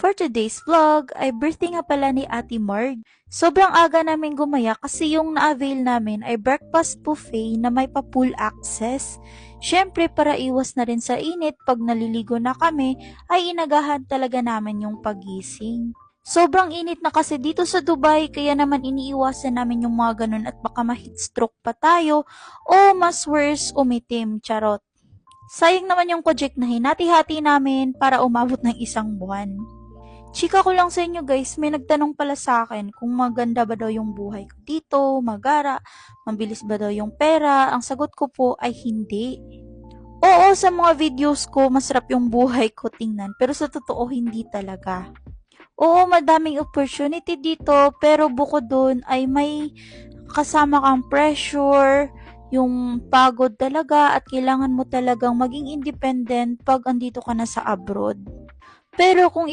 For today's vlog ay birthday nga pala ni Ate Marg. Sobrang aga namin gumaya kasi yung na-avail namin ay breakfast buffet na may pa-pool access. Syempre para iwas na rin sa init pag naliligo na kami ay inagahan talaga namin yung pagising. Sobrang init na kasi dito sa Dubai kaya naman iniiwasan namin yung mga ganun at baka ma-heatstroke pa tayo o mas worse umitim, charot. Sayang naman yung project na hinati-hati namin para umabot ng 1 buwan. Chika ko lang sa inyo guys, may nagtanong pala sa akin kung maganda ba daw yung buhay ko dito, magara, mabilis ba daw yung pera. Ang sagot ko po ay hindi. Oo, sa mga videos ko, masarap yung buhay ko tingnan, pero sa totoo hindi talaga. Oo, madaming opportunity dito, pero bukod dun ay may kasama kang pressure, yung pagod talaga at kailangan mo talagang maging independent pag andito ka na sa abroad. Pero kung